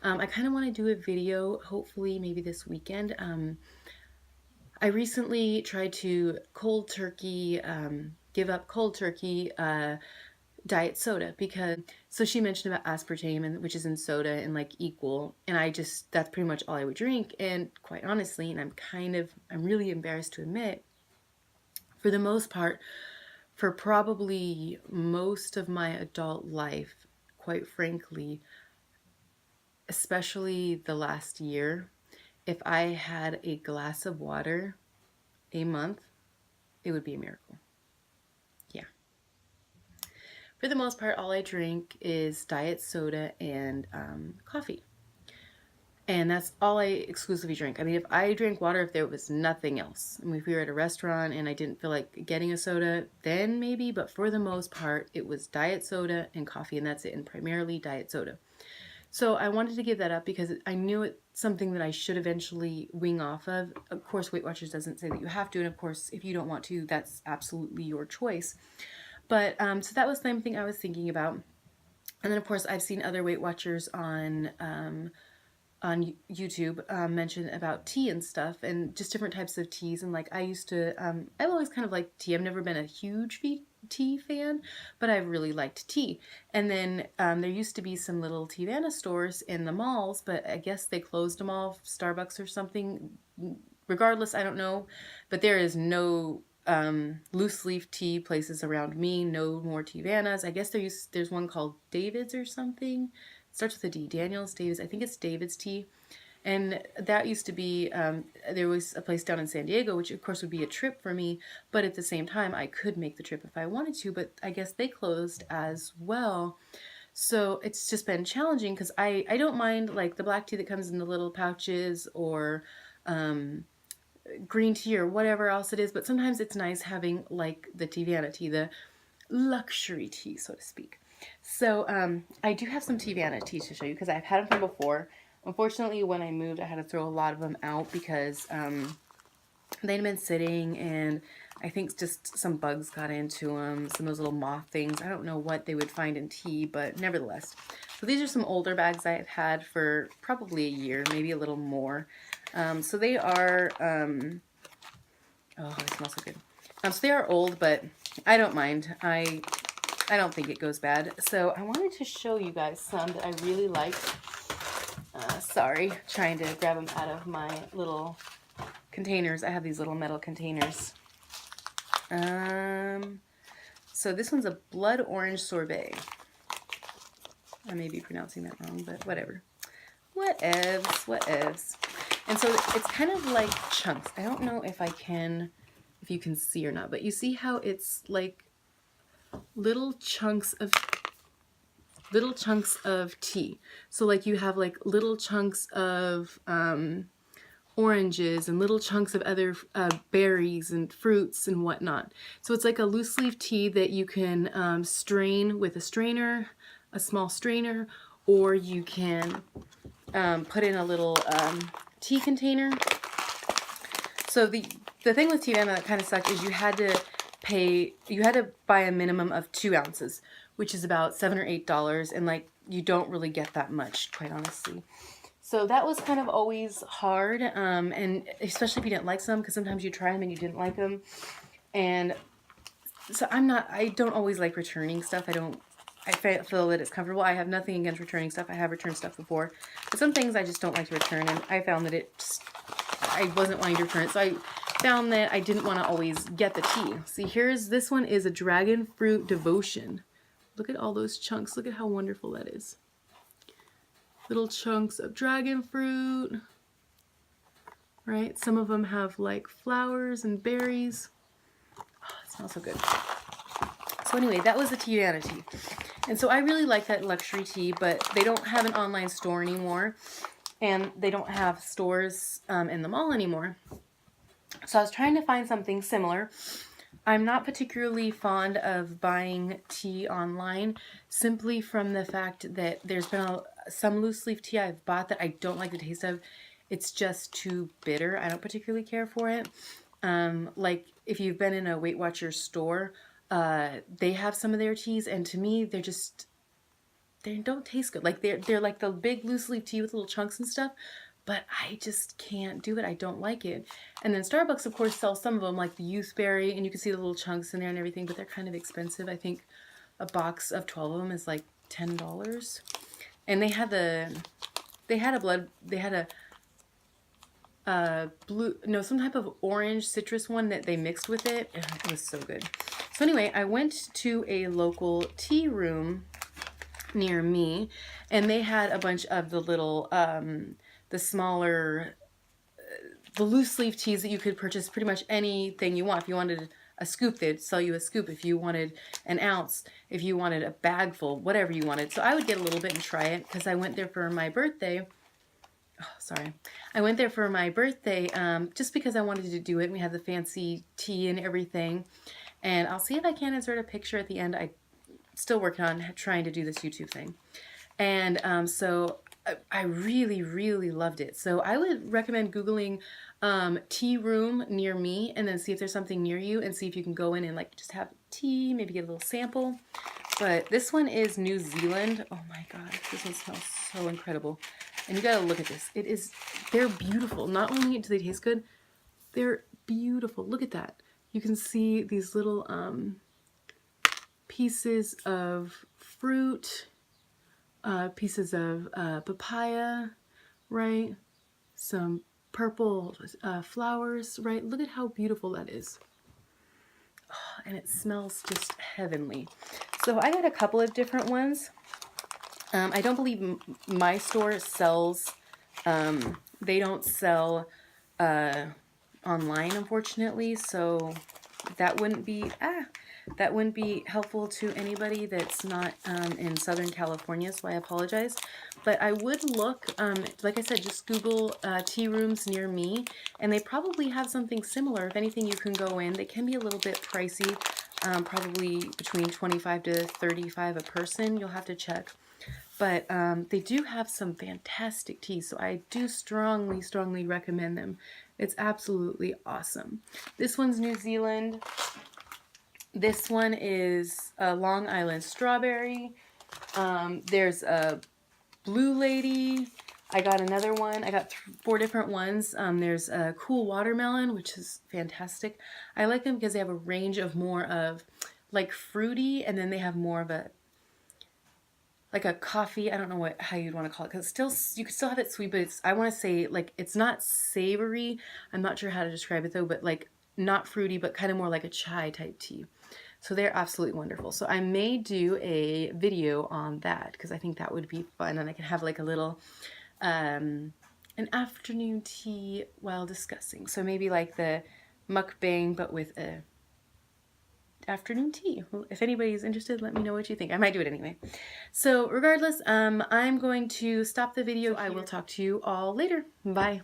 I kind of want to do a video, hopefully maybe this weekend. I recently tried to cold turkey, give up cold turkey diet soda because, so she mentioned about aspartame, and which is in soda and like equal, and that's pretty much all I would drink. And quite honestly, and I'm really embarrassed to admit, for the most part, for probably most of my adult life, quite frankly, especially the last year, if I had a glass of water a month, it would be a miracle. Yeah. For the most part, all I drink is diet soda and coffee. And that's all I exclusively drink. I mean, if I drank water, if there was nothing else, I mean, if we were at a restaurant and I didn't feel like getting a soda, then maybe, but for the most part, it was diet soda and coffee, and that's it, and primarily diet soda. So I wanted to give that up because I knew it's something that I should eventually wing off of. Of course, Weight Watchers doesn't say that you have to, and of course, if you don't want to, that's absolutely your choice. But so that was the same thing I was thinking about. And then, of course, I've seen other Weight Watchers on YouTube mention about tea and stuff, and just different types of teas. And like I've always kind of liked tea. I've never been a huge tea fan, but I really liked tea. And then there used to be some little Teavana stores in the malls, but I guess they closed them all, Starbucks or something. Regardless, I don't know, but there is no loose leaf tea places around me. No more Teavanas. I guess there's one called David's or something. It starts with a D. Daniel's, David's. I think it's David's tea. And that used to be, there was a place down in San Diego, which of course would be a trip for me, but at the same time, I could make the trip if I wanted to, but I guess they closed as well. So it's just been challenging because I don't mind like the black tea that comes in the little pouches, or green tea or whatever else it is, but sometimes it's nice having like the Teavana tea, the luxury tea, so to speak. So I do have some Teavana tea to show you because I've had them from before. Unfortunately, when I moved, I had to throw a lot of them out because they'd been sitting, and I think just some bugs got into them, some of those little moth things. I don't know what they would find in tea, but nevertheless. So these are some older bags I've had for probably a year, maybe a little more. So they are, oh, they smell so good. So they are old, but I don't mind. I don't think it goes bad. So I wanted to show you guys some that I really like. Sorry, trying to grab them out of my little containers. I have these little metal containers. So this one's a blood orange sorbet. I may be pronouncing that wrong, but whatever. Whatevs. And so it's kind of like chunks. I don't know if you can see or not, but you see how it's like little chunks of tea. So like you have like little chunks of oranges and little chunks of other berries and fruits and whatnot. So it's like a loose leaf tea that you can strain with a strainer, a small strainer, or you can put in a little tea container. So the thing with Teavana that kind of sucked is you had to buy a minimum of 2 ounces, which is about $7 or $8, and like you don't really get that much, quite honestly. So that was kind of always hard, and especially if you didn't like some, because sometimes you try them and you didn't like them. And so I don't always like returning stuff. I feel that it's comfortable. I have nothing against returning stuff. I have returned stuff before. But some things I just don't like to return, and I found that I wasn't wanting to return it. So I found that I didn't want to always get the tea. See, this one is a dragon fruit devotion. Look at all those chunks. Look at how wonderful that is. Little chunks of dragon fruit, right? Some of them have like flowers and berries. Oh, it smells so good. So anyway, that was the Teavana tea. And so I really like that luxury tea, but they don't have an online store anymore, and they don't have stores in the mall anymore. So I was trying to find something similar. I'm not particularly fond of buying tea online, simply from the fact that there's been some loose leaf tea I've bought that I don't like the taste of. It's just too bitter. I don't particularly care for it. Like if you've been in a Weight Watchers store, they have some of their teas, and to me, they're just, they don't taste good. Like they're like the big loose leaf tea with little chunks and stuff, but I just can't do it. I don't like it. And then Starbucks, of course, sells some of them, like the youthberry, and you can see the little chunks in there and everything, but they're kind of expensive. I think a box of 12 of them is like $10. And they had a blue, no, some type of orange citrus one that they mixed with it. It was so good. So anyway, I went to a local tea room near me, and they had a bunch of the little, the smaller, the loose leaf teas that you could purchase pretty much anything you want. If you wanted a scoop, they'd sell you a scoop. If you wanted an ounce, if you wanted a bag full, whatever you wanted. So I would get a little bit and try it because I went there for my birthday. Oh, sorry. I went there for my birthday just because I wanted to do it. We had the fancy tea and everything. And I'll see if I can insert a picture at the end. I'm still working on trying to do this YouTube thing. And so I really, really loved it. So I would recommend Googling tea room near me and then see if there's something near you and see if you can go in and like just have tea, maybe get a little sample. But this one is New Zealand. Oh my God, this one smells so incredible. And you gotta look at this. They're beautiful. Not only do they taste good, they're beautiful. Look at that. You can see these little pieces of fruit, pieces of papaya, right? Some purple flowers, right? Look at how beautiful that is. Oh, and it smells just heavenly. So I got a couple of different ones. I don't believe my store sells, they don't sell online, unfortunately, so that wouldn't be helpful to anybody that's not in Southern California, so I apologize. But I would look, like I said, just Google tea rooms near me, and they probably have something similar. If anything, you can go in. They can be a little bit pricey, probably between $25 to $35 a person. You'll have to check. But they do have some fantastic teas, so I do strongly, strongly recommend them. It's absolutely awesome. This one's New Zealand. This one is Long Island Strawberry. There's a Blue Lady. I got another one. I got 4 different ones. There's a Cool Watermelon, which is fantastic. I like them because they have a range of more of like fruity, and then they have more of a like a coffee. I don't know how you'd want to call it, because still you can still have it sweet, but I want to say like it's not savory. I'm not sure how to describe it though, but like not fruity, but kind of more like a chai type tea. So they're absolutely wonderful. So I may do a video on that because I think that would be fun, and I can have like a little an afternoon tea while discussing. So maybe like the mukbang, but with a afternoon tea. Well, if anybody's interested, let me know what you think. I might do it anyway. So regardless, I'm going to stop the video. I will talk to you all later. Bye.